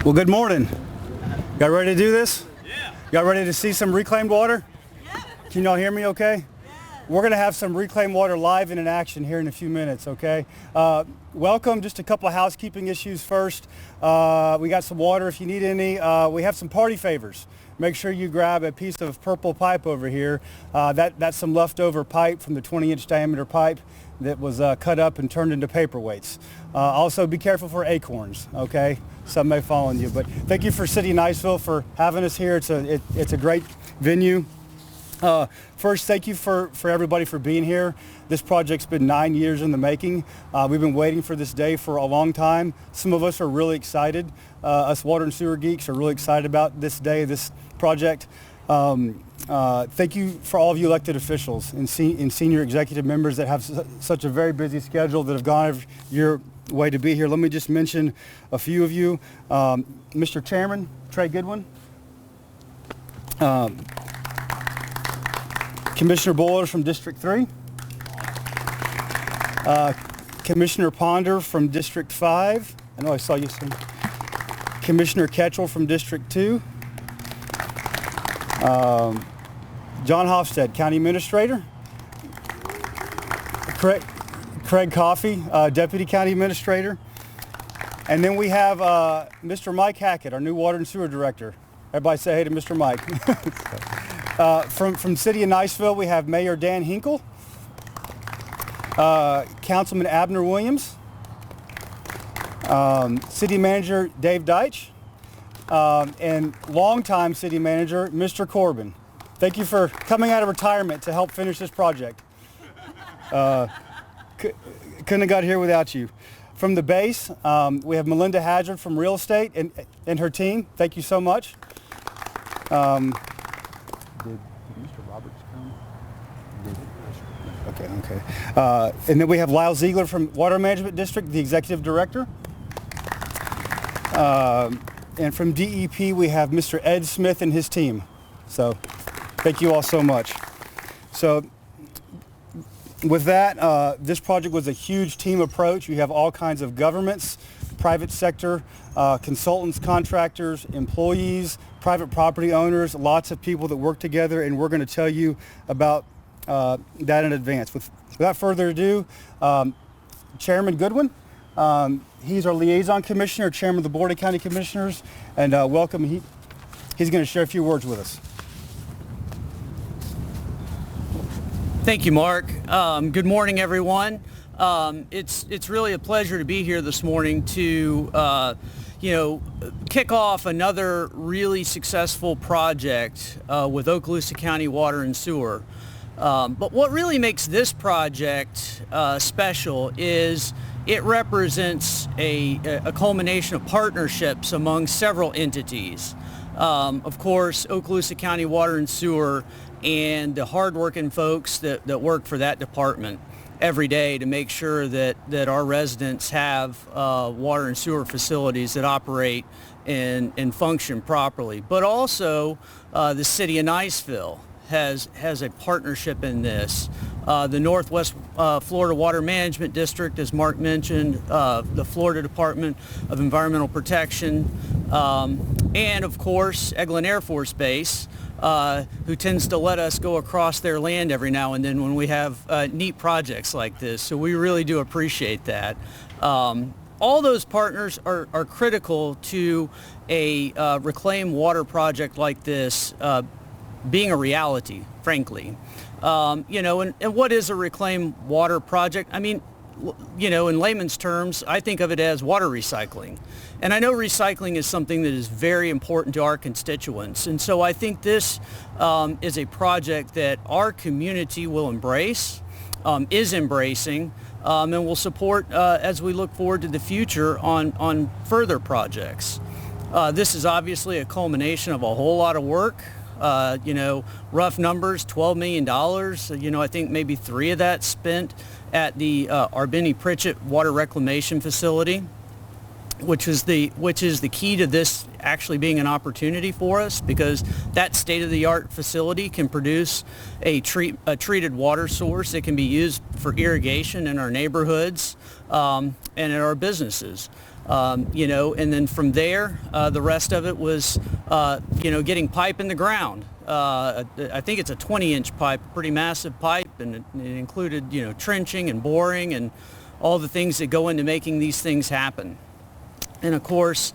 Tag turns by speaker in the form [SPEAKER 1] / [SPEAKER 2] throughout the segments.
[SPEAKER 1] Well, good morning. Y'all ready to do this? Yeah. Y'all ready to see some reclaimed water? Yeah. Can y'all hear me okay? Yeah. We're going to have some reclaimed water live and in action here in a few minutes, okay? Welcome. Just a couple of housekeeping issues first. We got some water if you need any. We have some party favors. Make sure you grab a piece of purple pipe over here. That's some leftover pipe from the 20-inch diameter pipe that was cut up and turned into paperweights. Also, be careful for acorns, okay? Some may fall on you. But thank you for City of Niceville for having us here. It's a great venue. First, thank you for everybody for being here. This project's been 9 years in the making. We've been waiting for this day for a long time. Some of us are really excited. Us water and sewer geeks are really excited about this day, this project. Thank you for all of you elected officials and senior executive members that have such a very busy schedule that have gone out of your way to be here. Let me just mention a few of you. Mr. Chairman, Trey Goodwin. Commissioner Boйлers from District 3. Commissioner Ponder from District 5. I know I saw you soon. Commissioner Ketchel from District 2. John Hofstad, County Administrator. Craig Coffey, Deputy County Administrator. And then we have Mr. Mike Hackett, our new Water and Sewer Director. Everybody say hey to Mr. Mike. From City of Niceville, we have Mayor Dan Hinkle, Councilman Abner Williams, City Manager Dave Deitch, and longtime City Manager Mr. Corbin. Thank you for coming out of retirement to help finish this project. Couldn't have got here without you. From the base, we have Melinda Hazard from Real Estate and her team. Thank you so much. Did Mr. Roberts come? Okay. And then we have Lyle Ziegler from Water Management District, the Executive Director. And from DEP, we have Mr. Ed Smith and his team. So thank you all so much. So with that, this project was a huge team approach. You have all kinds of governments, private sector, consultants, contractors, employees, private property owners, lots of people that work together, and we're going to tell you about that in advance. Without further ado, Chairman Goodwin, he's our liaison commissioner, chairman of the Board of County Commissioners, and welcome. He's going to share a few words with us.
[SPEAKER 2] Thank you, Mark. Good morning, everyone. It's really a pleasure to be here this morning to kick off another really successful project with Okaloosa County Water and Sewer. But what really makes this project special is it represents a culmination of partnerships among several entities. Of course, Okaloosa County Water and Sewer and the hardworking folks that work for that department every day to make sure that our residents have water and sewer facilities that operate and function properly. But also the City of Niceville has a partnership in this. The Northwest Florida Water Management District, as Mark mentioned, the Florida Department of Environmental Protection, and of course Eglin Air Force Base, who tends to let us go across their land every now and then when we have neat projects like this. So we really do appreciate that. All those partners are critical to a reclaimed water project like this being a reality, frankly. And what is a reclaimed water project? I mean, in layman's terms, I think of it as water recycling. And I know recycling is something that is very important to our constituents. And so I think this is a project that our community will embrace, is embracing, and will support as we look forward to the future on further projects. This is obviously a culmination of a whole lot of work. Rough numbers, $12 million. I think maybe $3 million of that spent at the Arbini Pritchett Water Reclamation Facility, which is the key to this actually being an opportunity for us, because that state-of-the-art facility can produce a treated water source that can be used for irrigation in our neighborhoods and in our businesses. And then from there, the rest of it was, getting pipe in the ground. I think it's a 20-inch pipe, pretty massive pipe, and it included, trenching and boring and all the things that go into making these things happen. And of course,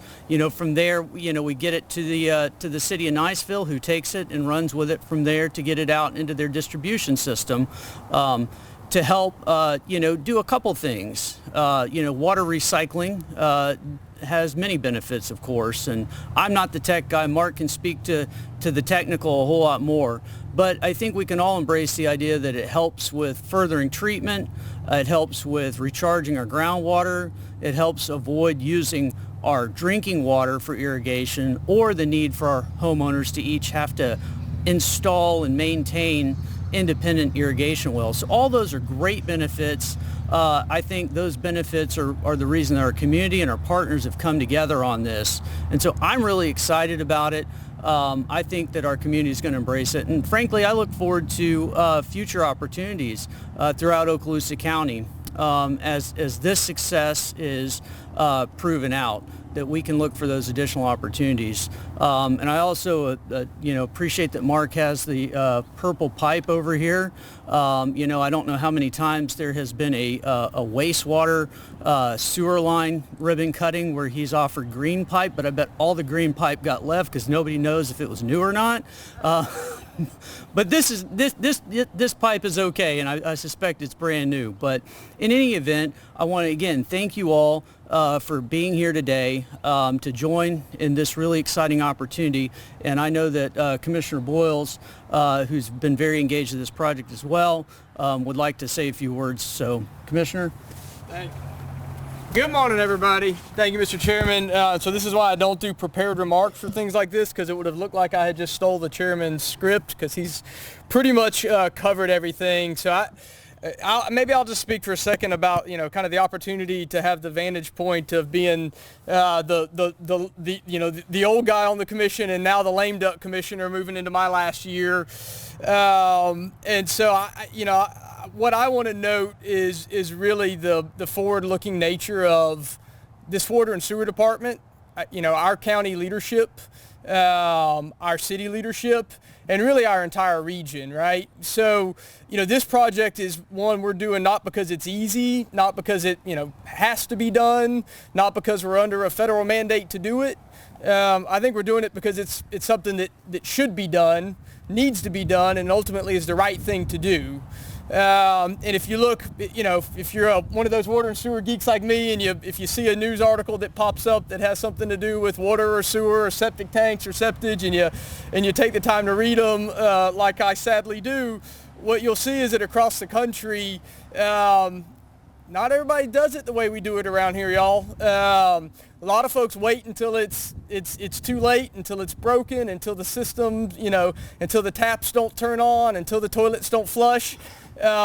[SPEAKER 2] from there, we get it to the city of Niceville, who takes it and runs with it from there to get it out into their distribution system to help, do a couple things. Water recycling has many benefits, of course, and I'm not the tech guy. Mark can speak to the technical a whole lot more, but I think we can all embrace the idea that it helps with furthering treatment. It helps with recharging our groundwater. It helps avoid using our drinking water for irrigation or the need for our homeowners to each have to install and maintain independent irrigation wells. So all those are great benefits. I think those benefits are the reason that our community and our partners have come together on this. And so I'm really excited about it. I think that our community is going to embrace it. And frankly, I look forward to future opportunities throughout Okaloosa County as this success is proven out, that we can look for those additional opportunities. And I also, appreciate that Mark has the purple pipe over here. I don't know how many times there has been a wastewater sewer line ribbon cutting where he's offered green pipe, but I bet all the green pipe got left because nobody knows if it was new or not. But this pipe is okay, and I suspect it's brand new. But in any event, I want to again thank you all for being here today to join in this really exciting opportunity. And I know that Commissioner Boyles, who's been very engaged in this project as well, would like to say a few words. So, Commissioner.
[SPEAKER 3] Thank you. Good morning, everybody. Thank you, Mr. Chairman. So this is why I don't do prepared remarks for things like this, because it would have looked like I had just stole the chairman's script, because he's pretty much covered everything. So maybe I'll just speak for a second about, kind of the opportunity to have the vantage point of being the old guy on the commission and now the lame duck commissioner moving into my last year. And so, what I want to note is really the forward-looking nature of this water and sewer department, our county leadership, our city leadership, and really our entire region, right? So, this project is one we're doing not because it's easy, not because it, has to be done, not because we're under a federal mandate to do it. I think we're doing it because it's something that should be done, needs to be done, and ultimately is the right thing to do. And if you look, if you're one of those water and sewer geeks like me, and if you see a news article that pops up that has something to do with water or sewer or septic tanks or septage, and you take the time to read them, like I sadly do, what you'll see is that across the country, not everybody does it the way we do it around here, y'all. A lot of folks wait until it's too late, until it's broken, until the system, until the taps don't turn on, until the toilets don't flush,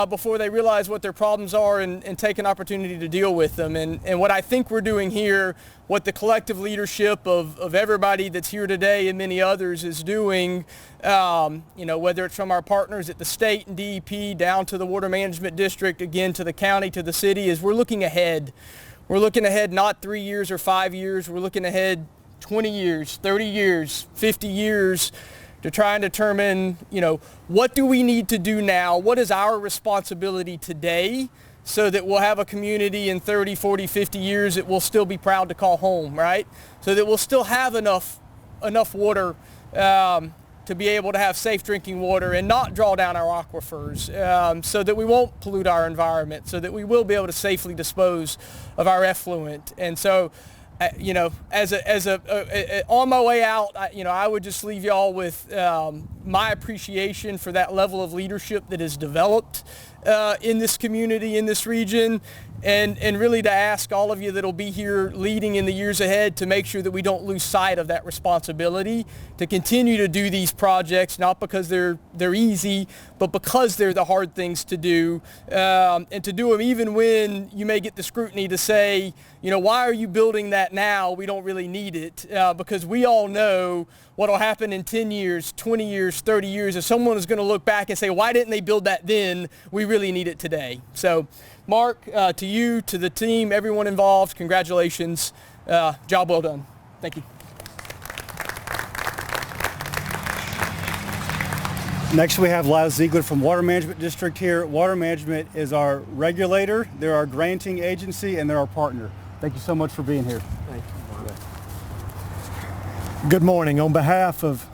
[SPEAKER 3] before they realize what their problems are and take an opportunity to deal with them. And what I think we're doing here, what the collective leadership of everybody that's here today and many others is doing, whether it's from our partners at the state and DEP down to the Water Management District, again to the county, to the city, is we're looking ahead. We're looking ahead not 3 years or 5 years. We're looking ahead 20 years, 30 years, 50 years, to try and determine, what do we need to do now? What is our responsibility today so that we'll have a community in 30, 40, 50 years that we'll still be proud to call home, right? So that we'll still have enough water to be able to have safe drinking water and not draw down our aquifers, so that we won't pollute our environment, so that we will be able to safely dispose of our effluent. And so, on my way out, I would just leave y'all with my appreciation for that level of leadership that is developed in this community, in this region, and really to ask all of you that'll be here leading in the years ahead to make sure that we don't lose sight of that responsibility to continue to do these projects, not because they're easy, but because they're the hard things to do, and to do them even when you may get the scrutiny to say, why are you building that now? We don't really need it, because we all know what will happen in 10 years, 20 years, 30 years, if someone is going to look back and say, why didn't they build that then? We really need it today. So, Mark, to you, to the team, everyone involved, congratulations. Job well done. Thank you.
[SPEAKER 1] Next, we have Lyle Ziegler from Water Management District here. Water Management is our regulator, they're our granting agency, and they're our partner. Thank you so much for being here.
[SPEAKER 3] Thank you.
[SPEAKER 4] Good morning. On behalf of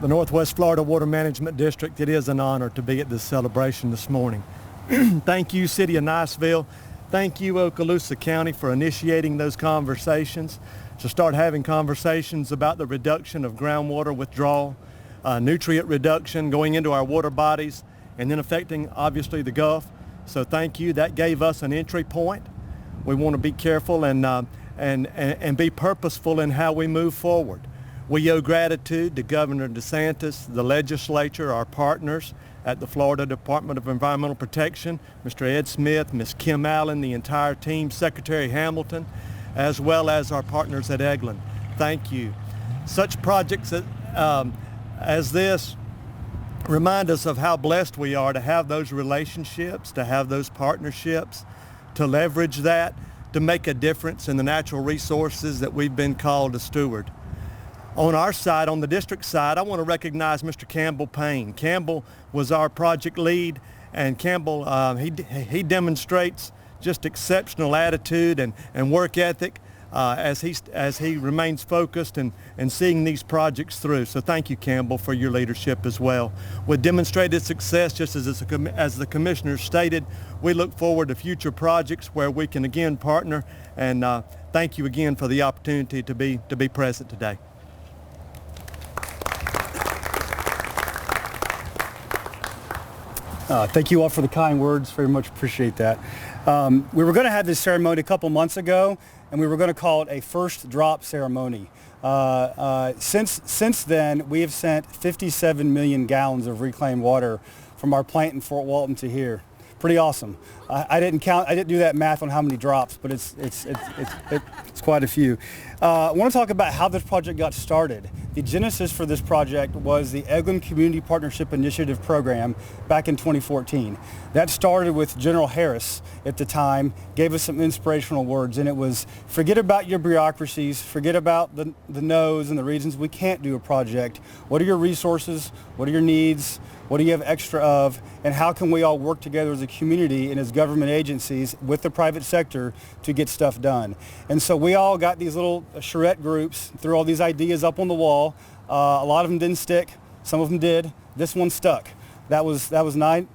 [SPEAKER 4] the Northwest Florida Water Management District, it is an honor to be at this celebration this morning. Thank you, City of Niceville. Thank you, Okaloosa County, for initiating those conversations to start having conversations about the reduction of groundwater withdrawal, nutrient reduction going into our water bodies, and then affecting, obviously, the Gulf. So thank you. That gave us an entry point. We want to be careful and be purposeful in how we move forward. We owe gratitude to Governor DeSantis, the legislature, our partners at the Florida Department of Environmental Protection, Mr. Ed Smith, Ms. Kim Allen, the entire team, Secretary Hamilton, as well as our partners at Eglin. Thank you. Such projects as this remind us of how blessed we are to have those relationships, to have those partnerships, to leverage that, to make a difference in the natural resources that we've been called to steward. On our side, on the district side, I want to recognize Mr. Campbell Payne. Campbell was our project lead, and Campbell, he demonstrates just exceptional attitude and work ethic as he remains focused and seeing these projects through. So thank you, Campbell, for your leadership as well. With demonstrated success, just as the commissioner stated, we look forward to future projects where we can again partner, and thank you again for the opportunity to be present today.
[SPEAKER 1] Thank you all for the kind words. Very much appreciate that. We were going to have this ceremony a couple months ago, and we were going to call it a first drop ceremony. Since then, we have sent 57 million gallons of reclaimed water from our plant in Fort Walton to here. Pretty awesome. I didn't do that math on how many drops, but it's quite a few. I want to talk about how this project got started. The genesis for this project was the Eglin Community Partnership Initiative program back in 2014. That started with General Harris at the time, gave us some inspirational words, and it was, forget about your bureaucracies, forget about the no's and the reasons we can't do a project. What are your resources? What are your needs? What do you have extra of? And how can we all work together as a community and as government agencies with the private sector to get stuff done? And so we all got these little charrette groups, threw all these ideas up on the wall. A lot of them didn't stick. Some of them did. This one stuck. That was 9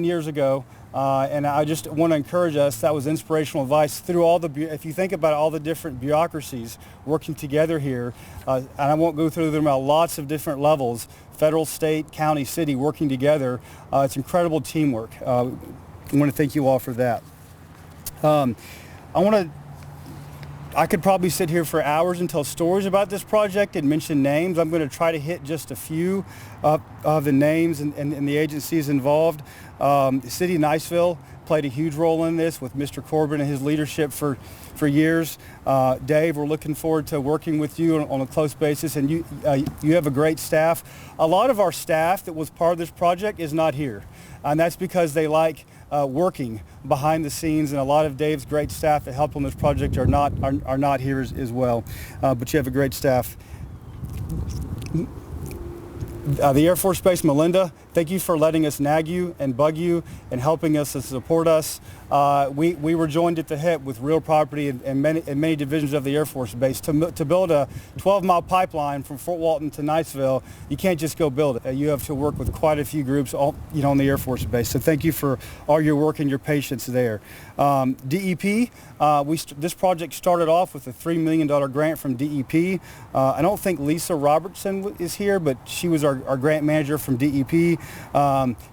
[SPEAKER 1] years ago. And I just want to encourage us, that was inspirational advice through all if you think about all the different bureaucracies working together here, and I won't go through them at lots of different levels, federal, state, county, city, working together. It's incredible teamwork. I want to thank you all for that. I could probably sit here for hours and tell stories about this project and mention names. I'm going to try to hit just a few of the names and the agencies involved. The City of Niceville played a huge role in this with Mr. Corbin and his leadership for years. Dave, we're looking forward to working with you on a close basis, and you have a great staff. A lot of our staff that was part of this project is not here, and that's because they like working behind the scenes, and a lot of Dave's great staff that helped on this project are not here as well. But you have a great staff. The Air Force Base, Melinda, thank you for letting us nag you and bug you and helping us and support us. We were joined at the hip with real property and many divisions of the Air Force Base. To build a 12-mile pipeline from Fort Walton to Niceville, you can't just go build it. You have to work with quite a few groups on the Air Force Base. So thank you for all your work and your patience there. DEP, this project started off with a $3 million grant from DEP. I don't think Lisa Robertson is here, but she was our grant manager from DEP.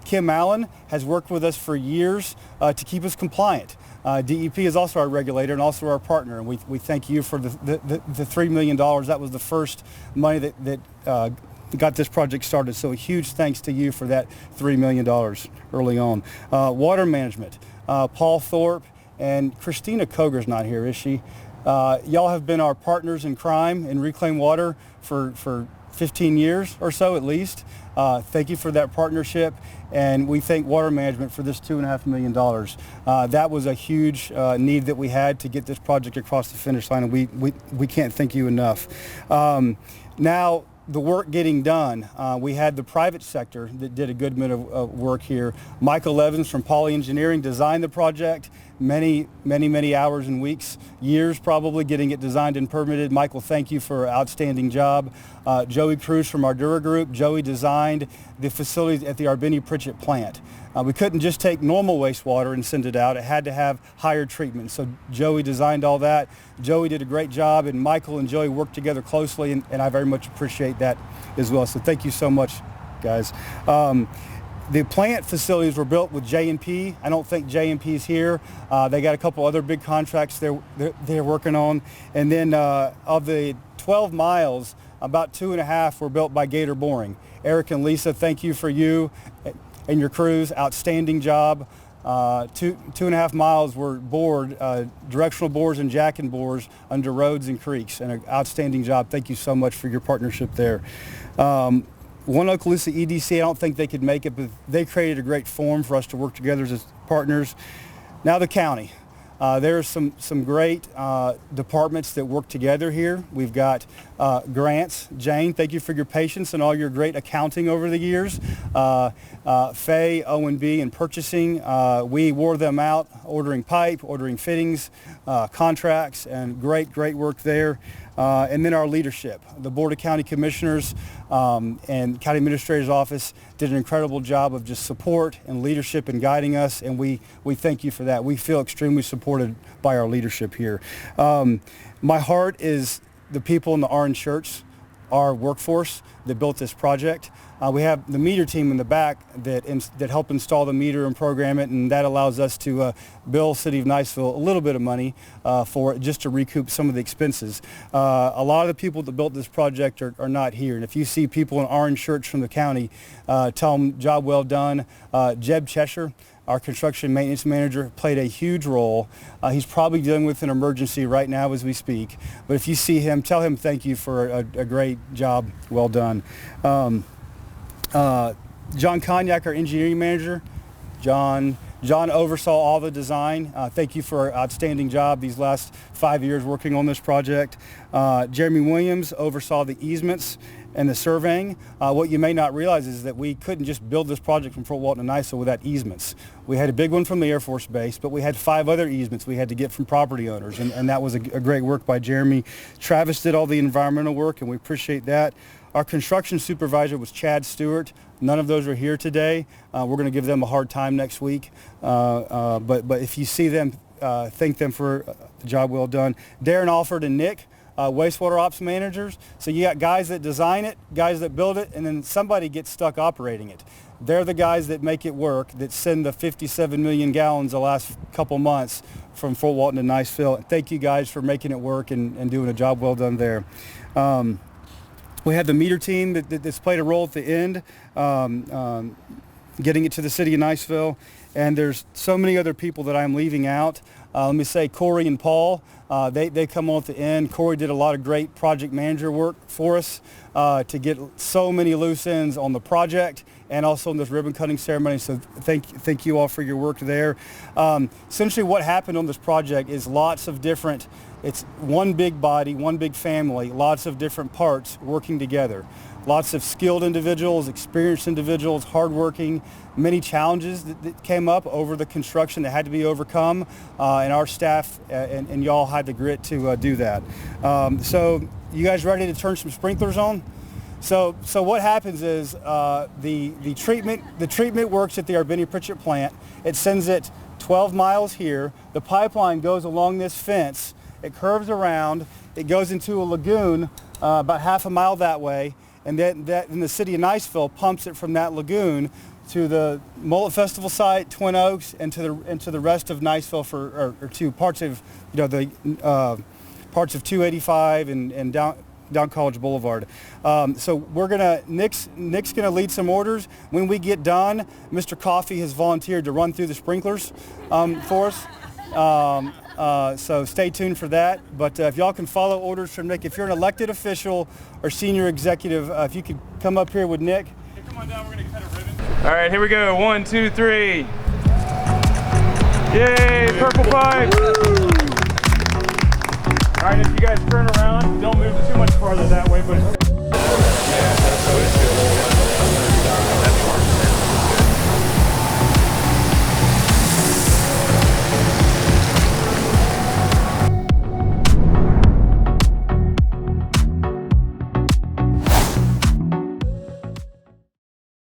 [SPEAKER 1] Kim Allen has worked with us for years to keep us compliant. DEP is also our regulator and also our partner, and we thank you for the $3 million. That was the first money that got this project started, so a huge thanks to you for that $3 million early on. Water management, Paul Thorpe and Christina Koger's not here, is she? Y'all have been our partners in crime in reclaimed water for 15 years or so at least. Thank you for that partnership, and we thank Water Management for this $2.5 million. That was a huge need that we had to get this project across the finish line, and we can't thank you enough. Now, the work getting done, we had the private sector that did a good bit of work here. Michael Evans from Poly Engineering designed the project. Many hours and weeks, years probably, getting it designed and permitted. Michael, thank you for an outstanding job. Joey Cruz from Ardura Group. Joey designed the facilities at the Arbini-Pritchett plant. We couldn't just take normal wastewater and send it out. It had to have higher treatment. So Joey designed all that. Joey did a great job, and Michael and Joey worked together closely, and I very much appreciate that as well. So thank you so much, guys. The plant facilities were built with J&P. I don't think J&P is here. They got a couple other big contracts they're working on. And then of the 12 miles, about 2.5 were built by Gator Boring. Eric and Lisa, thank you for you and your crews. Outstanding job. 2.5 miles were bored, directional bores and jacking bores under roads and creeks. And an outstanding job. Thank you so much for your partnership there. One Okaloosa EDC, I don't think they could make it, but they created a great forum for us to work together as partners. Now the county. There are some great departments that work together here. We've got grants. Jane, thank you for your patience and all your great accounting over the years. Faye, O&B, and purchasing. We wore them out, ordering pipe, ordering fittings, contracts, and great work there. And then our leadership. The Board of County Commissioners and County Administrator's Office did an incredible job of just support and leadership and guiding us, and we thank you for that. We feel extremely supported by our leadership here. My heart is the people in the orange shirts, our workforce that built this project. We have the meter team in the back that help install the meter and program it, and that allows us to bill City of Niceville a little bit of money for it, just to recoup some of the expenses. A lot of the people that built this project are not here, and if you see people in orange shirts from the county, tell them job well done. Jeb Cheshire, our construction maintenance manager, played a huge role. He's probably dealing with an emergency right now as we speak, but if you see him, tell him thank you for a great job well done. John Cognac, our engineering manager. John oversaw all the design. Thank you for an outstanding job these last 5 years working on this project. Jeremy Williams oversaw the easements and the surveying. What you may not realize is that we couldn't just build this project from Fort Walton to Niceville without easements. We had a big one from the Air Force Base, but we had 5 other easements we had to get from property owners, and that was a great work by Jeremy. Travis did all the environmental work, and we appreciate that. Our construction supervisor was Chad Stewart. None of those are here today. We're going to give them a hard time next week. But if you see them, thank them for the job well done. Darren Alford and Nick, wastewater ops managers. So you got guys that design it, guys that build it, and then somebody gets stuck operating it. They're the guys that make it work, that send the 57 million gallons the last couple months from Fort Walton to Niceville. Thank you guys for making it work and doing a job well done there. We had the meter team that's played a role at the end, getting it to the city of Niceville. And there's so many other people that I'm leaving out. Let me say Corey and Paul, they come on at the end. Corey did a lot of great project manager work for us to get so many loose ends on the project and also in this ribbon cutting ceremony. So thank you all for your work there. Essentially what happened on this project is lots of different, it's one big body, one big family, lots of different parts working together. Lots of skilled individuals, experienced individuals, hardworking, many challenges that came up over the construction that had to be overcome, and our staff and y'all had the grit to do that. So you guys ready to turn some sprinklers on? So what happens is the treatment works at the Arbini-Pritchett plant. It sends it 12 miles here. The pipeline goes along this fence. It curves around. It goes into a lagoon about half a mile that way. And then the city of Niceville pumps it from that lagoon to the Mullet Festival site, Twin Oaks, and to the rest of Niceville or to parts of the parts of 285 and down College Boulevard. So Nick's gonna lead some orders. When we get done, Mr. Coffey has volunteered to run through the sprinklers for us. So stay tuned for that. But if y'all can follow orders from Nick, if you're an elected official or senior executive, if you could come up here with Nick.
[SPEAKER 5] Hey, come on down, we're gonna cut a ribbon. All right, here we go. 1, 2, 3. Yay, purple pipe. All right, if you guys turn around, don't move too much farther that way, but